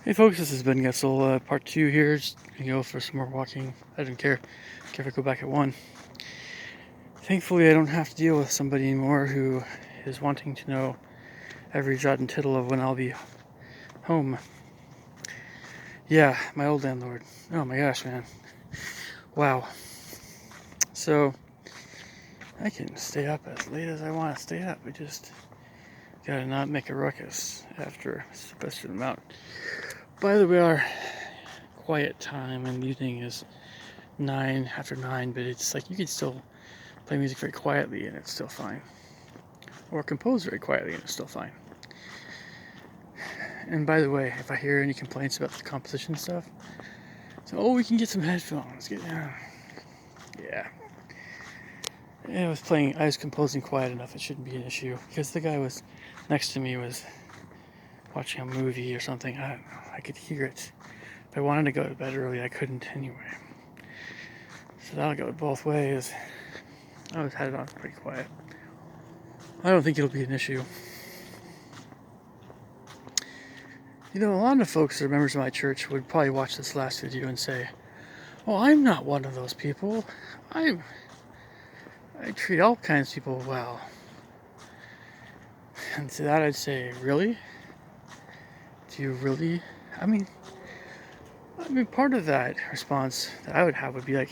Hey folks, this is Ben Gessel, part 2 here. Just gonna go for some more walking. I don't care if I go back at 1. Thankfully, I don't have to deal with somebody anymore who is wanting to know every jot and tittle of when I'll be home. Yeah, my old landlord. Oh my gosh, man. Wow. So, I can stay up as late as I want to stay up. I just gotta not make a ruckus after a specific amount. By the way, our quiet time in the evening is 9 after 9, but it's like you can still play music very quietly and it's still fine. Or compose very quietly and it's still fine. And by the way, if I hear any complaints about the composition stuff, so we can get some headphones. Yeah. I was composing quiet enough, it shouldn't be an issue. Because the guy was next to me was watching a movie or something. I don't know. I could hear it. If I wanted to go to bed early, I couldn't anyway. So that'll go both ways. I was had it on pretty quiet. I don't think it'll be an issue. You know, a lot of folks that are members of my church would probably watch this last video and say, "Oh, I'm not one of those people. I treat all kinds of people well." And to that I'd say, really? Do you really? I mean, part of that response that I would have would be like,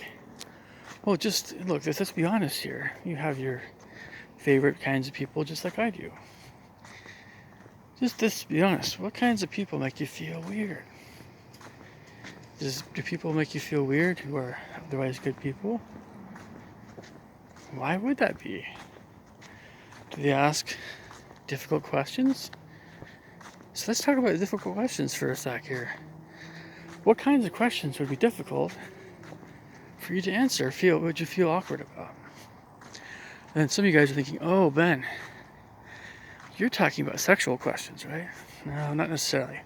well, just look, let's be honest here. You have your favorite kinds of people just like I do. Just let's be honest. What kinds of people make you feel weird? Do people make you feel weird who are otherwise good people? Why would that be? Do they ask difficult questions? So let's talk about difficult questions for a sec here. What kinds of questions would be difficult for you to answer? Would you feel awkward about? And some of you guys are thinking, "Oh, Ben, you're talking about sexual questions, right?" No, not necessarily.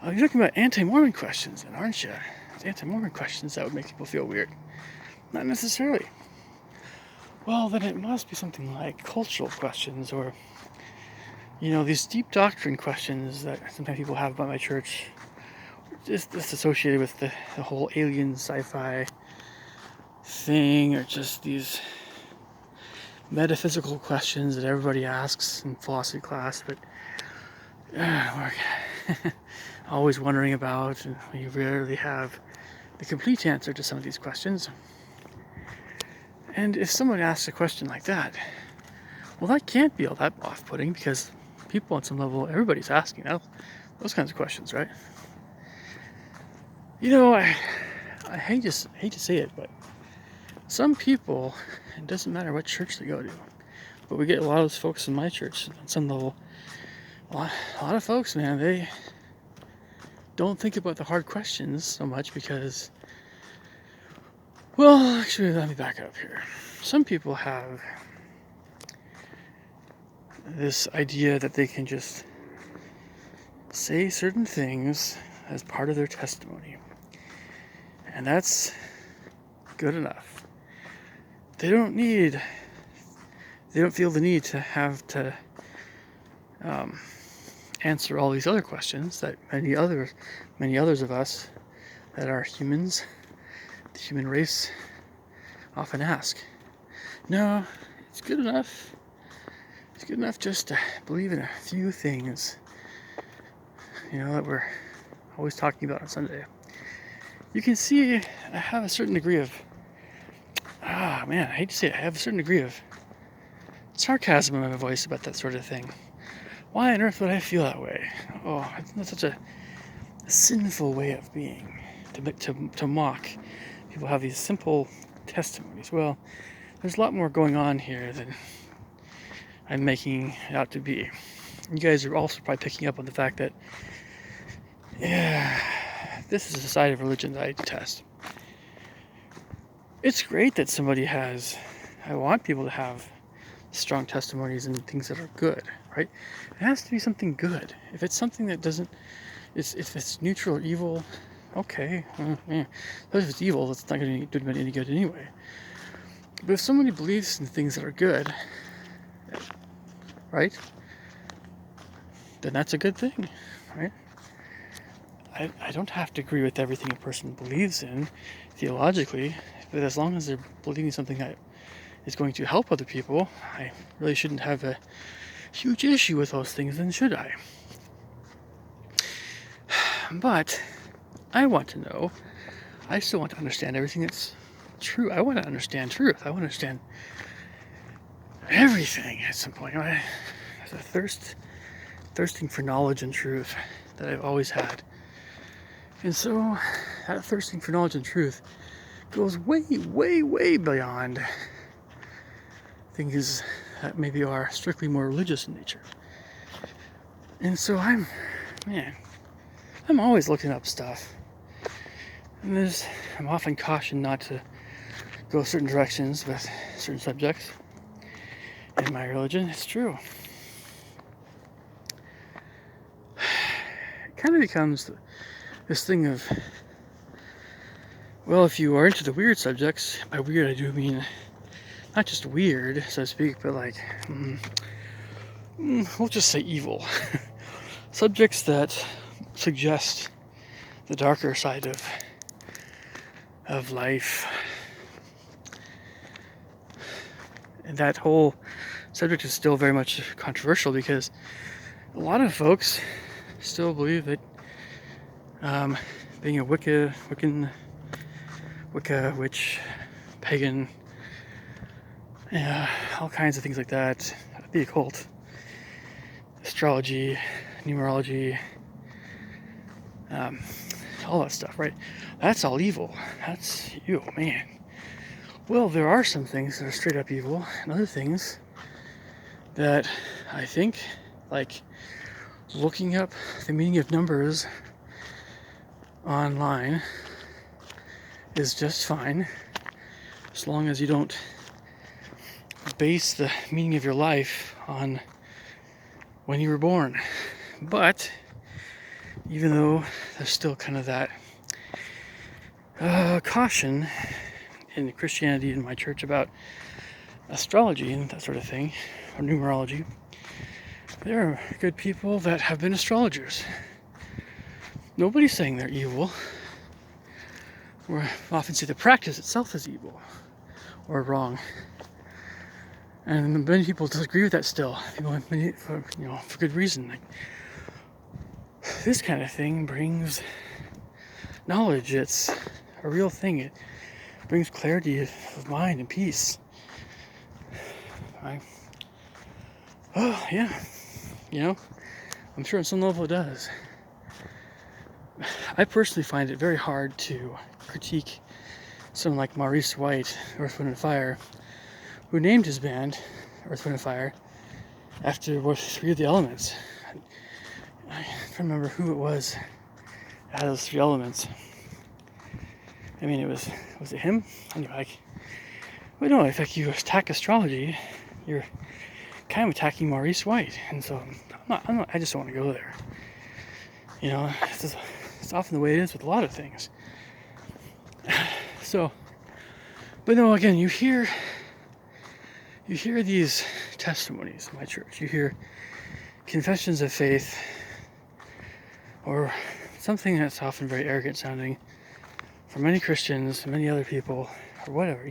Oh, you're talking about anti-Mormon questions, then, aren't you? It's anti-Mormon questions that would make people feel weird. Not necessarily. Well, then it must be something like cultural questions or, these deep doctrine questions that sometimes people have about my church, just associated with the whole alien sci-fi thing, or just these metaphysical questions that everybody asks in philosophy class, but we're always wondering about, and we rarely have the complete answer to some of these questions. And if someone asks a question like that, well, that can't be all that off-putting, because people on some level, everybody's asking those kinds of questions, right? I hate to say it, but some people, it doesn't matter what church they go to, but we get a lot of those folks in my church on some level. A lot of folks, man, they don't think about the hard questions so much because, well, actually, let me back up here. Some people have this idea that they can just say certain things as part of their testimony, and that's good enough. They don't feel the need to have to answer all these other questions that many others of us that are humans, the human race, often ask. No, it's good enough. It's good enough just to believe in a few things, that we're always talking about on Sunday. You can see I have a certain degree of, I hate to say it, I have a certain degree of sarcasm in my voice about that sort of thing. Why on earth would I feel that way? Oh, it's such a sinful way of being, to mock. People have these simple testimonies. Well, there's a lot more going on here than I'm making it out to be. You guys are also probably picking up on the fact that, this is a side of religion that I detest. It's great that I want people to have strong testimonies and things that are good, right? It has to be something good. If it's something that if it's neutral or evil, okay. But if it's evil, that's not going to do any good anyway. But if somebody believes in things that are good, right, then that's a good thing, right? I don't have to agree with everything a person believes in theologically, but as long as they're believing something that is going to help other people, I really shouldn't have a huge issue with those things, then should I? But I want to know, I still want to understand everything that's true. I want to understand truth. I want to understand everything at some point. There's a thirsting for knowledge and truth that I've always had. And so that thirsting for knowledge and truth goes way, way, way beyond things that maybe are strictly more religious in nature. And so I'm always looking up stuff. And I'm often cautioned not to go certain directions with certain subjects in my religion. It's true. It kind of becomes this thing of, well, if you are into the weird subjects, by weird I do mean not just weird, so to speak, but like, we'll just say evil. Subjects that suggest the darker side of life. And that whole subject is still very much controversial because a lot of folks still believe that being a Wicca, witch, pagan, all kinds of things like that, the occult, astrology, numerology, all that stuff, right? That's all evil. That's you, man. Well, there are some things that are straight up evil, and other things that I think, like looking up the meaning of numbers online, is just fine, as long as you don't base the meaning of your life on when you were born. But even though there's still kind of that caution in Christianity in my church about astrology and that sort of thing, or numerology, there are good people that have been astrologers. Nobody's saying they're evil. We often see the practice itself as evil or wrong, and many people disagree with that still. For good reason. Like, this kind of thing brings knowledge. It's a real thing. It brings clarity of mind and peace. Oh yeah, I'm sure on some level it does. I personally find it very hard to critique someone like Maurice White, Earth, Wind & Fire, who named his band Earth, Wind & Fire after three of the elements. I don't remember who it was out of those three elements. I mean, was it him? Anyway, if you attack astrology, you're kind of attacking Maurice White, and so I just don't want to go there. It's often the way it is with a lot of things. So, but no, again, you hear these testimonies in my church. You hear confessions of faith, or something that's often very arrogant sounding from many Christians, many other people, or whatever.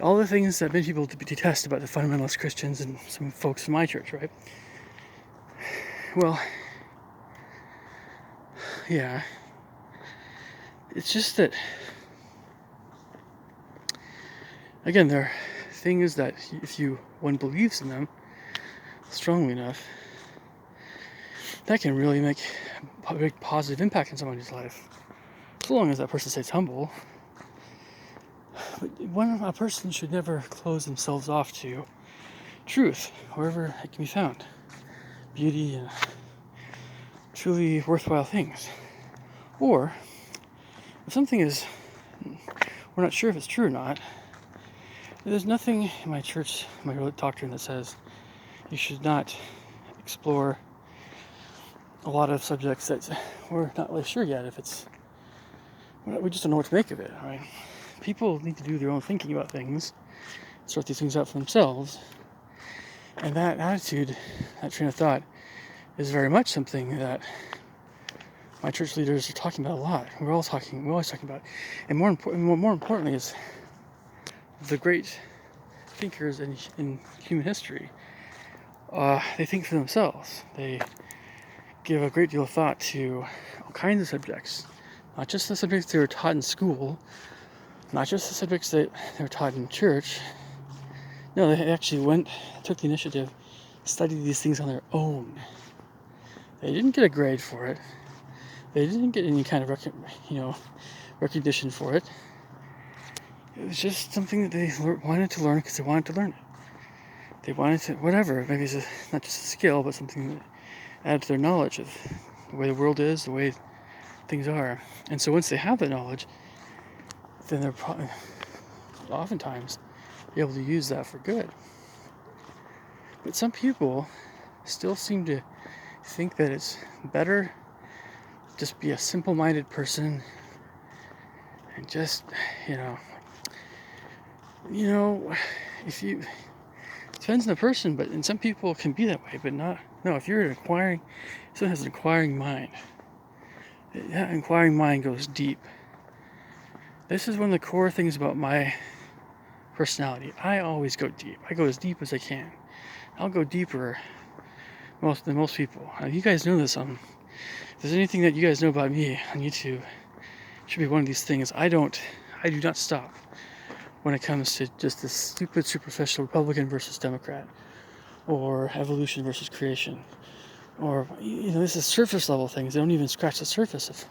All the things that many people detest about the fundamentalist Christians and some folks in my church, right? Well, yeah. It's just that, again, there are things that if one believes in them strongly enough, that can really make a big positive impact in somebody's life, so long as that person stays humble. But a person should never close themselves off to truth, wherever it can be found, beauty and truly worthwhile things. Or if something we're not sure if it's true or not, there's nothing in my church, my doctrine, that says you should not explore a lot of subjects that we're not really sure yet if it's, we just don't know what to make of it, right? People need to do their own thinking about things, sort these things out for themselves, and that attitude, that train of thought, is very much something that my church leaders are talking about a lot. We're always talking about it. And more importantly is the great thinkers in human history. They think for themselves. They give a great deal of thought to all kinds of subjects, not just the subjects they were taught in school, not just the subjects that they were taught in church. No, they actually took the initiative, studied these things on their own. They didn't get a grade for it. They didn't get any kind of recognition for it. It was just something that they wanted to learn because they wanted to learn it. They wanted to, whatever, maybe it's not just a skill, but something that added to their knowledge of the way the world is, the way things are. And so once they have that knowledge, then they're probably oftentimes be able to use that for good. But some people still seem to think that it's better just be a simple-minded person and just, if you, it depends on the person, and some people can be that way, but no, if you're someone has an inquiring mind, that inquiring mind goes deep. This is one of the core things about my personality. I always go deep. I go as deep as I can. I'll go deeper than most people. You guys know this. If there's anything that you guys know about me on YouTube, it should be one of these things. I do not stop when it comes to just this stupid, superficial Republican versus Democrat, or evolution versus creation, or this is surface level things. They don't even scratch the surface of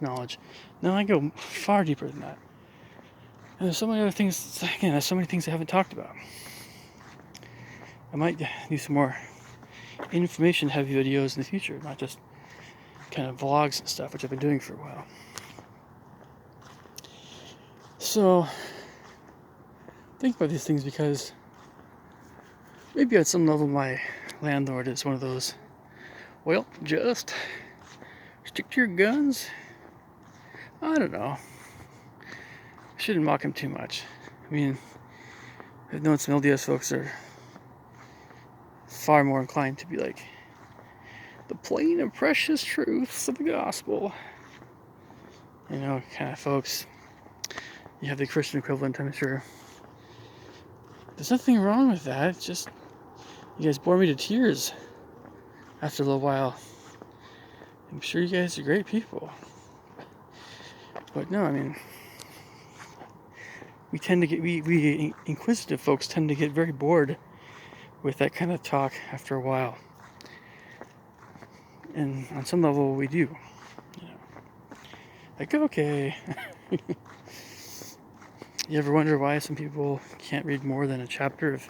knowledge. No, I go far deeper than that. And there's so many other things. Again, there's so many things I haven't talked about. I might do some more information-heavy videos in the future, not just kind of vlogs and stuff, which I've been doing for a while. So think about these things, because maybe at some level my landlord is one of those, well, just stick to your guns. I don't know. I shouldn't mock him too much. I mean, I've known some LDS folks that are far more inclined to be like, the plain and precious truths of the gospel. Kind of folks. You have the Christian equivalent, I'm sure. There's nothing wrong with that. It's just, you guys bore me to tears after a little while. I'm sure you guys are great people. But no, I mean, we inquisitive folks tend to get very bored with that kind of talk after a while. And on some level we do. Like, okay. You ever wonder why some people can't read more than a chapter of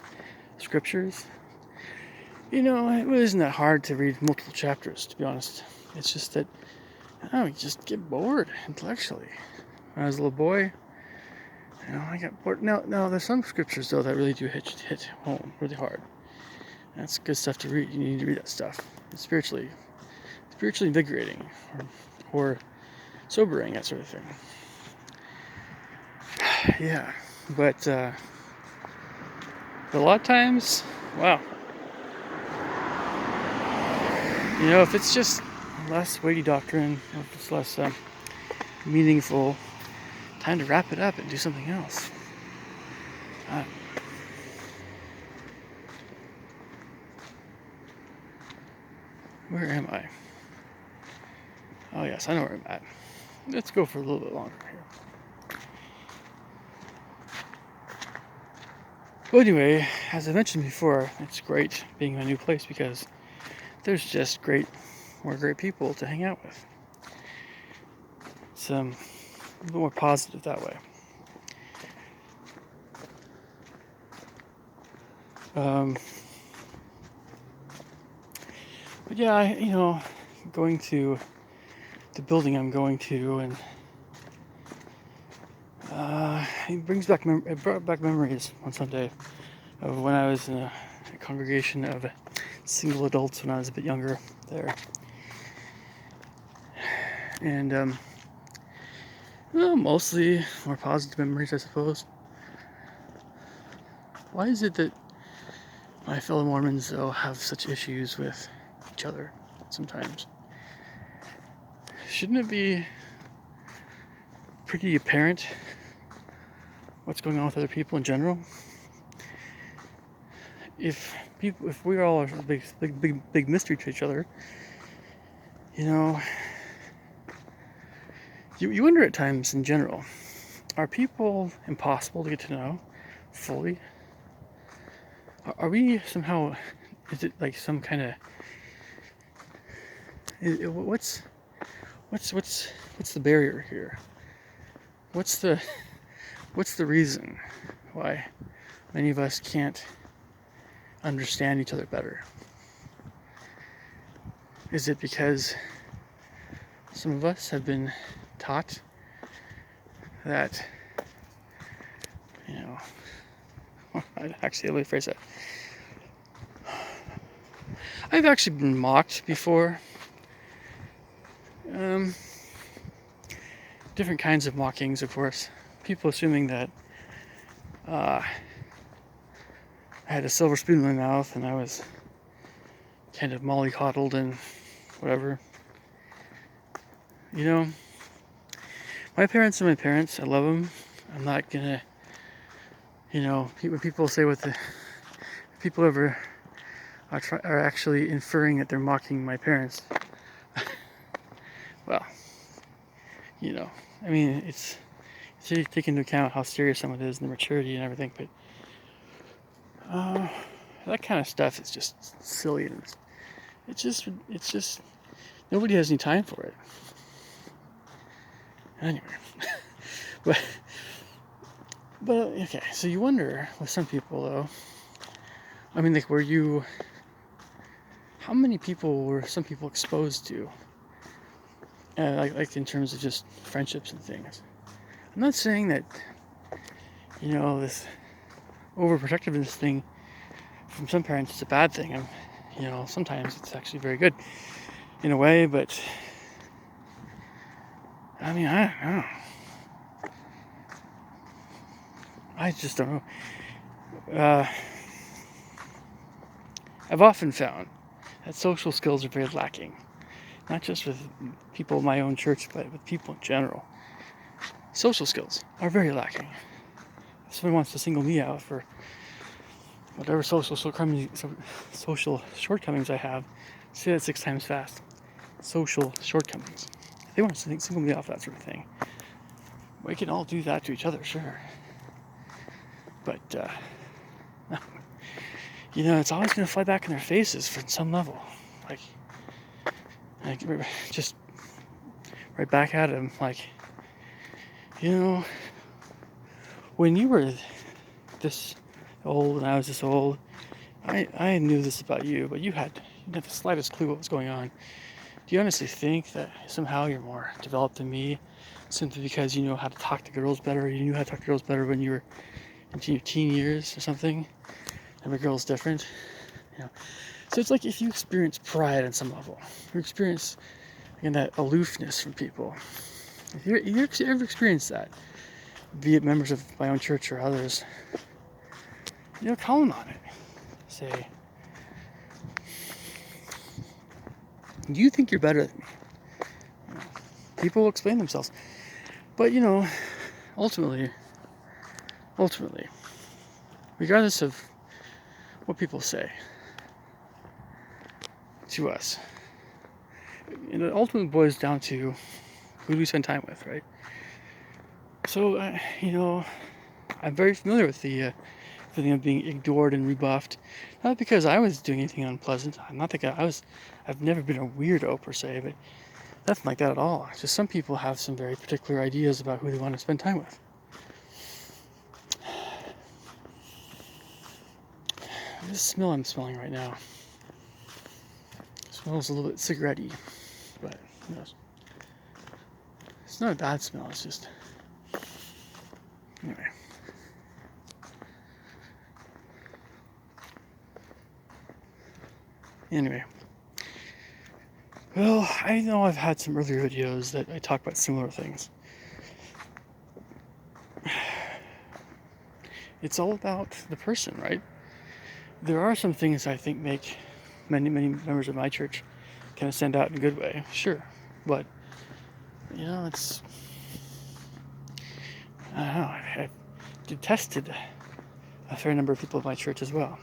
scriptures? It really isn't that hard to read multiple chapters, to be honest. It's just that, you just get bored intellectually. When I was a little boy, I got bored. Now, there's some scriptures, though, that really do hit home really hard. That's good stuff to read. You need to read that stuff. It's spiritually invigorating, or sobering, that sort of thing. Yeah, but a lot of times, wow. If it's just less weighty doctrine, if it's less meaningful, time to wrap it up and do something else. Where am I? Oh yes, I know where I'm at. Let's go for a little bit longer here. Well, anyway, as I mentioned before, it's great being in a new place because there's just more great people to hang out with. It's a little more positive that way. But yeah, going to the building I'm going to, and it brought back memories on Sunday of when I was in a congregation of single adults when I was a bit younger there. And mostly more positive memories, I suppose. Why is it that my fellow Mormons, though, have such issues with each other sometimes? shouldn't it be pretty apparent what's going on with other people in general? If we're all a big mystery to each other, you know, you wonder at times in general, are people impossible to get to know fully? Are we somehow, is it like some kind of, what's the barrier here? What's the reason why many of us can't understand each other better? Is it because some of us have been taught that, you know, actually, let me phrase that. I've actually been mocked before. Different kinds of mockings, of course. People assuming that I had a silver spoon in my mouth and I was kind of mollycoddled and whatever. You know, my parents are my parents. I love them. I'm not gonna, you know, when people say people ever are actually inferring that they're mocking my parents. Well, you know, I mean, it's you take into account how serious someone is and the maturity and everything, but that kind of stuff is just silly, and it's just nobody has any time for it. Anyway, but okay. So you wonder with some people, though. I mean, like, how many people were some people exposed to? Like in terms of just friendships and things. I'm not saying that, you know, this overprotectiveness thing from some parents is a bad thing. You know, sometimes it's actually very good in a way, but I mean, I don't know. I just don't know. I've often found that social skills are very lacking, not just with people in my own church, but with people in general. Social skills are very lacking. If someone wants to single me out for whatever social shortcomings I have, say that 6 times fast. Social shortcomings. If they want to single me out for that sort of thing, we can all do that to each other, sure. But, you know, it's always going to fly back in their faces from some level. Like just right back at them. Like, you know, when you were this old and I was this old, I knew this about you, but you didn't have the slightest clue what was going on. Do you honestly think that somehow you're more developed than me simply because you know how to talk to girls better? You knew how to talk to girls better when you were in your teen years or something? Every girl's different, you know. So it's like if you experience pride on some level, you experience, again, that aloofness from people. If you ever experienced that, be it members of my own church or others, you know, call them on it. Say, do you think you're better than me? You know, people will explain themselves. But, you know, ultimately, regardless of what people say to us, it ultimately boils down to who do we spend time with, right? So, you know, I'm very familiar with the feeling of being ignored and rebuffed. Not because I was doing anything unpleasant. I'm not the guy. I've never been a weirdo per se, but nothing like that at all. It's just some people have some very particular ideas about who they want to spend time with. This smell I'm smelling right now smells a little bit cigarette-y, but who knows? It's not a bad smell. It's just anyway. Well, I know I've had some earlier videos that I talk about similar things. It's all about the person, right? There are some things I think make many members of my church kind of stand out in a good way, sure. But it's, I don't know, I've detested a fair number of people at my church as well.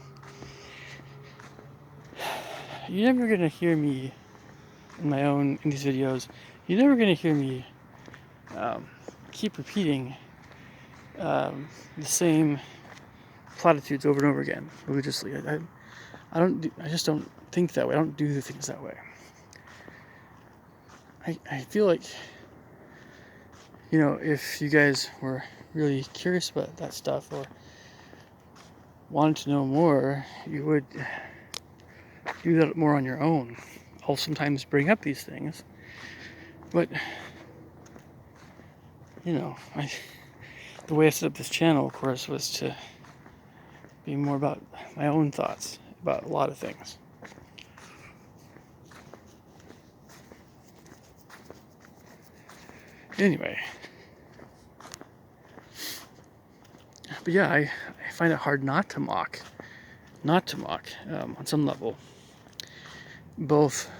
You're never going to hear me in these videos, you're never going to hear me keep repeating the same platitudes over and over again religiously. I just don't think that way. I don't do the things that way. I feel like, if you guys were really curious about that stuff or wanted to know more, you would do that more on your own. I'll sometimes bring up these things, but the way I set up this channel, of course, was to be more about my own thoughts about a lot of things. Anyway, but yeah, I find it hard not to mock on some level both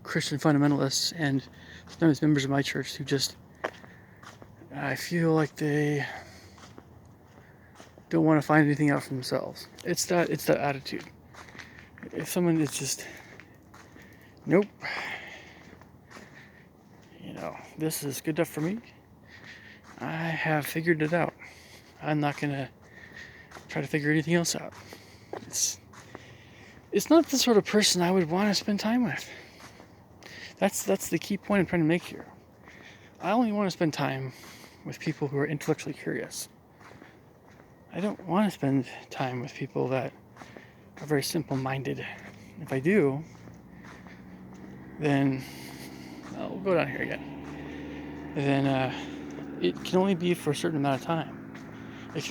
Christian fundamentalists and sometimes members of my church who I feel like they don't want to find anything out for themselves. It's that attitude. If someone is just, nope, this is good enough for me, I have figured it out. I'm not gonna try to figure anything else out. It's not the sort of person I would want to spend time with. That's the key point I'm trying to make here. I only want to spend time with people who are intellectually curious. I don't want to spend time with people that are very simple-minded. If I do, then we'll go down here again. Then it can only be for a certain amount of time. It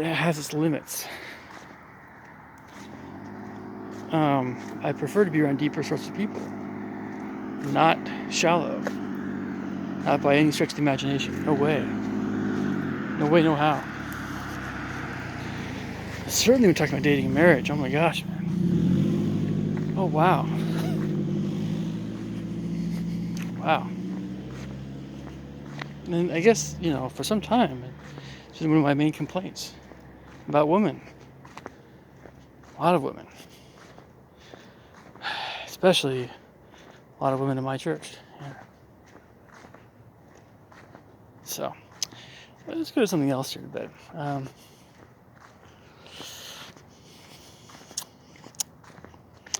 has its limits. I prefer to be around deeper sorts of people, not shallow, not by any stretch of the imagination. No way, no how. Certainly, we're talking about dating and marriage. Oh my gosh, man. Oh wow. And I guess, for some time, it's been one of my main complaints about women. A lot of women. Especially a lot of women in my church. Yeah. So, let's go to something else here a bit.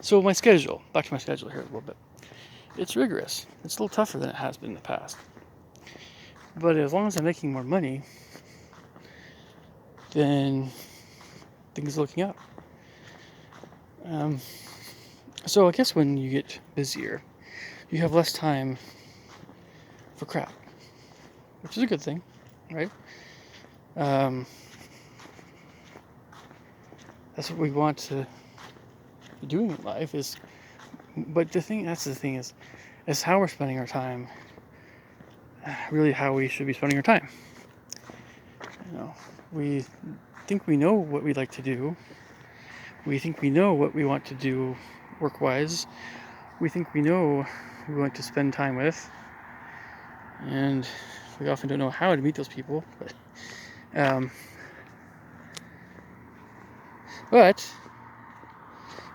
So my schedule, back to my schedule here a little bit. It's rigorous. It's a little tougher than it has been in the past. But as long as I'm making more money, then things are looking up. So I guess when you get busier, you have less time for crap, which is a good thing, right? That's what we want to be doing in life but that's the thing is how we're spending our time, really how we should be spending our time. We think we know what we like to do. We think we know what we want to do work-wise. We think we know who we want to spend time with. And we often don't know how to meet those people. But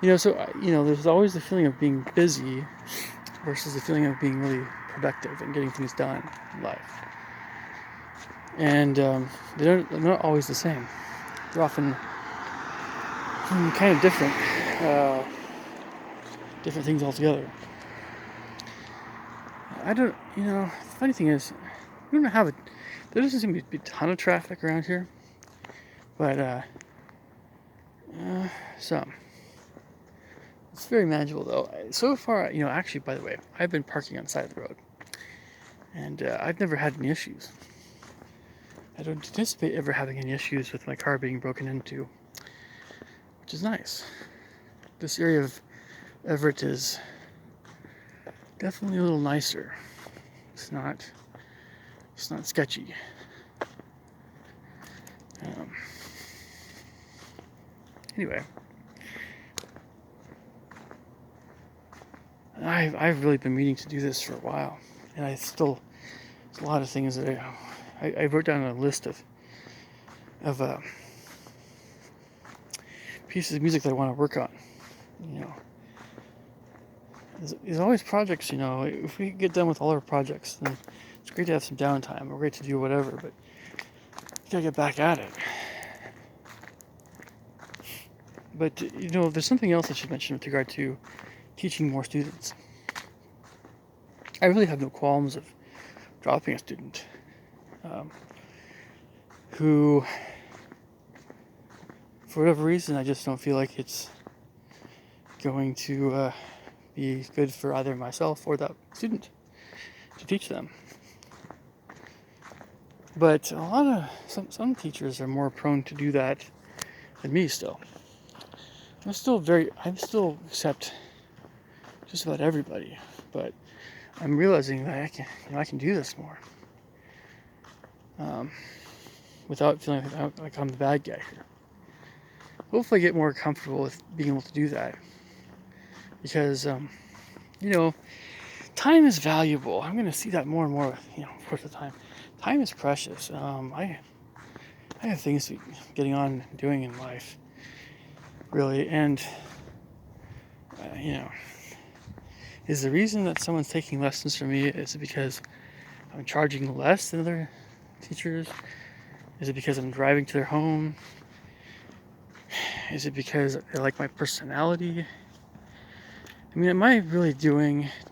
there's always the feeling of being busy versus the feeling of being really productive and getting things done in life. And they're not always the same. They're often kind of different things altogether. The funny thing is, there doesn't seem to be a ton of traffic around here, but some. It's very manageable though. So far, actually, by the way, I've been parking on the side of the road, and I've never had any issues. I don't anticipate ever having any issues with my car being broken into, which is nice. This area of Everett is definitely a little nicer. It's not sketchy. Anyway, I've really been meaning to do this for a while. and there's a lot of things that I wrote down a list of pieces of music that I want to work on. You know, there's always projects. You know, if we get done with all our projects, then it's great to have some downtime. We're great to do whatever, but you gotta get back at it. But you know, there's something else I should mention with regard to teaching more students. I really have no qualms of dropping a student who, for whatever reason, I just don't feel like it's going to be good for either myself or that student to teach them. But a lot of some teachers are more prone to do that than me. Still, I still accept just about everybody, but I'm realizing that I can do this more without feeling like I'm the bad guy here. Hopefully, I get more comfortable with being able to do that because you know, time is valuable. I'm going to see that more and more. You know, of course, the time is precious. I have things to be getting on doing in life, really, and you know, is the reason that someone's taking lessons from me is it because I'm charging less than other teachers? Is it because I'm driving to their home? Is it because they like my personality? I mean, am I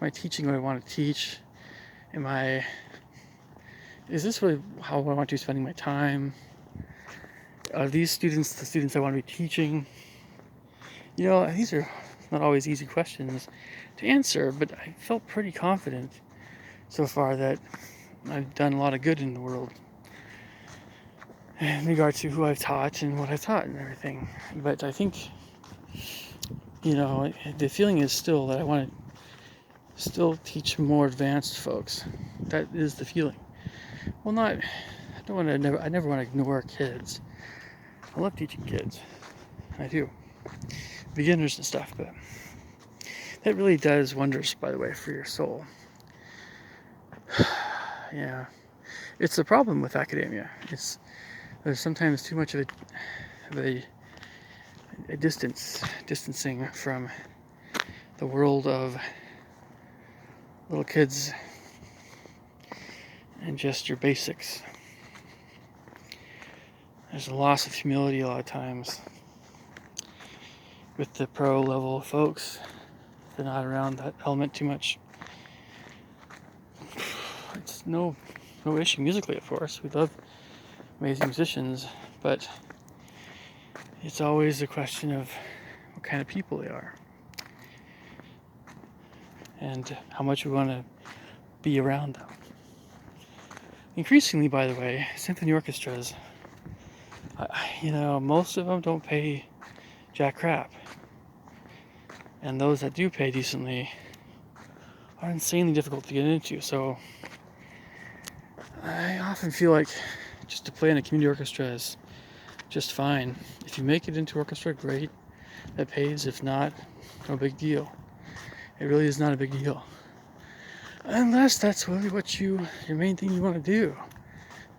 teaching what I want to teach? Is this really how I want to be spending my time? Are these students the students I want to be teaching? You know, these are not always easy questions to answer, but I felt pretty confident so far that I've done a lot of good in the world in regard to who I've taught and what I've taught and everything. But I think, you know, the feeling is still that I want to still teach more advanced folks. That is the feeling. Well, I never want to ignore kids. I love teaching kids. I do. Beginners and stuff, but that really does wonders, by the way, for your soul. Yeah. It's the problem with academia. There's sometimes too much of a distancing from the world of little kids and just your basics. There's a loss of humility a lot of times with the pro level folks. They're not around that element too much. It's no issue musically, of course. We love amazing musicians, but it's always a question of what kind of people they are and how much we want to be around them. Increasingly, by the way, symphony orchestras, you know, most of them don't pay jack crap, and those that do pay decently are insanely difficult to get into. So I often feel like just to play in a community orchestra is just fine. If you make it into orchestra, great, that pays. If not, no big deal. It really is not a big deal, unless that's really what your main thing you want to do,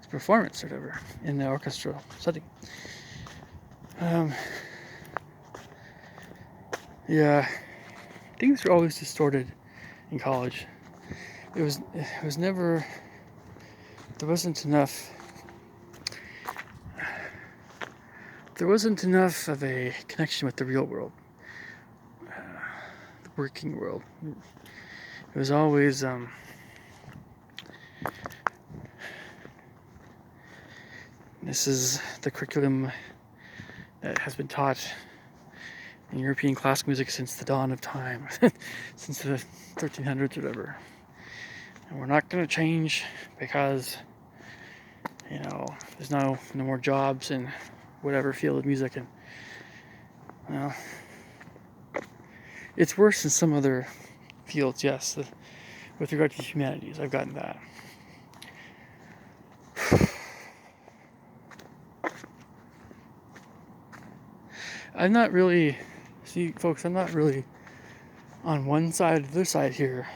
is performance or whatever in the orchestral setting. Yeah, things were always distorted in college. It was never. There wasn't enough of a connection with the real world, the working world. It was always this is the curriculum that has been taught in European classical music since the dawn of time, since the 1300s or whatever. And we're not going to change because, you know, there's no more jobs in whatever field of music. And, well, it's worse in some other fields, yes. With regard to humanities, I've gotten that. I'm not really on one side or the other side here.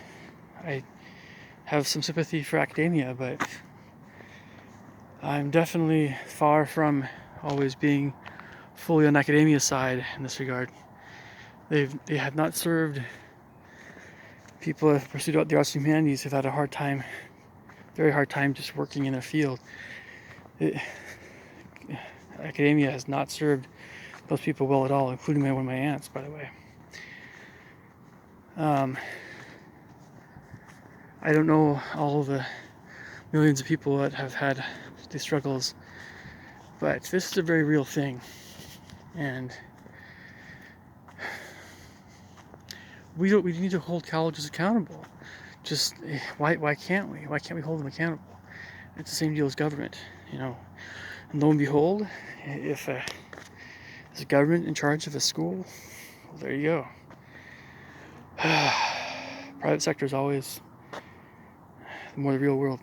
have some sympathy for academia, but I'm definitely far from always being fully on academia's side in this regard. They have not served people who have pursued the arts and humanities have had a hard time, very hard time just working in a field. Academia has not served those people well at all, including one of my aunts, by the way. I don't know all of the millions of people that have had these struggles, but this is a very real thing, and we need to hold colleges accountable. Just why can't we? Why can't we hold them accountable? It's the same deal as government, you know. And lo and behold, if there's a government in charge of a school, well, there you go. Private sector is always more the real world.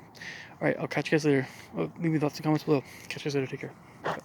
All right, I'll catch you guys later. Leave me thoughts and comments below. Catch you guys later. Take care. Bye.